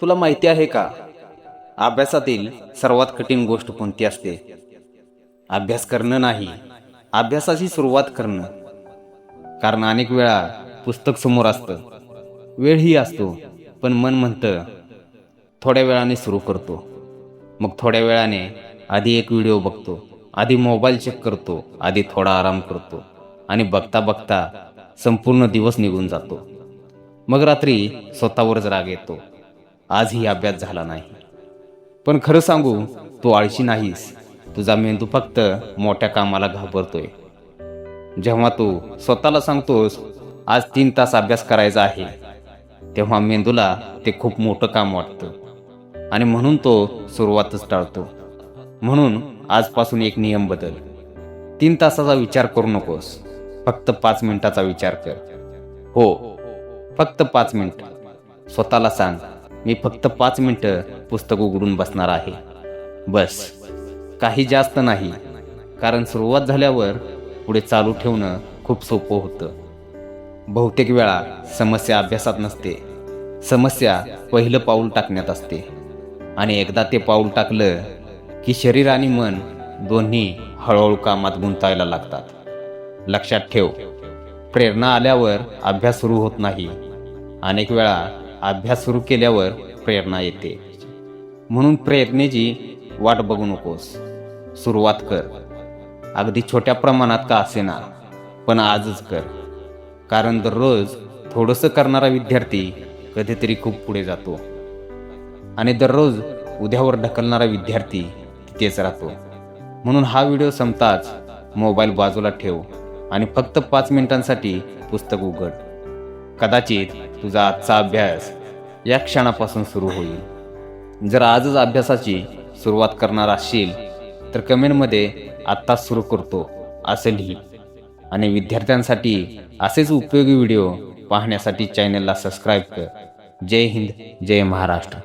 तुला माहिती आहे का, अभ्यासातील सर्वात कठीण गोष्ट कोणती असते? अभ्यास करणं नाही, अभ्यासाची सुरुवात करणं. कारण अनेक वेळा पुस्तक समोर असतं, वेळही असतो, पण मन म्हणतं थोड्या वेळाने सुरू करतो. मग थोड्या वेळाने आधी एक व्हिडिओ बघतो, आधी मोबाईल चेक करतो, आधी थोडा आराम करतो आणि बघता बघता संपूर्ण दिवस निघून जातो. मग रात्री स्वतःवरच राग येतो, आजही अभ्यास झाला नाही. पण खरं सांगू, तू आळशी नाहीस, तुझा मेंदू फक्त मोठ्या कामाला घाबरतोय. जेव्हा तू स्वतःला सांगतोस आज 3 तास अभ्यास करायचा आहे, तेव्हा मेंदूला ते खूप मोठं काम वाटतं आणि म्हणून तो सुरुवातच टाळतो. म्हणून आजपासून एक नियम बदल. 3 तासाचा विचार करू नकोस, फक्त 5 मिनिटाचा विचार कर. हो, फक्त 5 मिनिट. स्वतःला सांग, मी फक्त 5 मिनिटं पुस्तक उघडून बसणार आहे, बस. काही जास्त नाही, कारण सुरुवात झाल्यावर पुढे चालू ठेवणं खूप सोपं होतं. बहुतेक वेळा समस्या अभ्यासात नसते, समस्या पहिलं पाऊल टाकण्यात असते. आणि एकदा ते पाऊल टाकलं की शरीर आणि मन दोन्ही हळूहळू कामात गुंतायला लागतात. लक्षात ठेव, प्रेरणा आल्यावर अभ्यास सुरू होत नाही, अनेक वेळा अभ्यास सुरू केल्यावर प्रेरणा येते. म्हणून प्रेरणेची वाट बघू नकोस, सुरुवात कर. अगदी छोट्या प्रमाणात का असेना, पण आजच कर. कारण दररोज थोडंसं करणारा विद्यार्थी कधीतरी खूप पुढे जातो आणि दररोज उद्यावर ढकलणारा विद्यार्थी तिथेच राहतो. म्हणून हा व्हिडिओ संपताच मोबाईल बाजूला ठेव आणि फक्त 5 मिनिटांसाठी पुस्तक उघड. कदाचित तुझा आजचा अभ्यास या क्षणापासून सुरू होईल. जर आजच अभ्यासाची सुरुवात करणार असशील तर कमेंटमध्ये आत्ताच सुरू करतो असं लिही. आणि विद्यार्थ्यांसाठी असेच उपयोगी व्हिडिओ पाहण्यासाठी चॅनलला सबस्क्राईब कर. जय हिंद, जय महाराष्ट्र.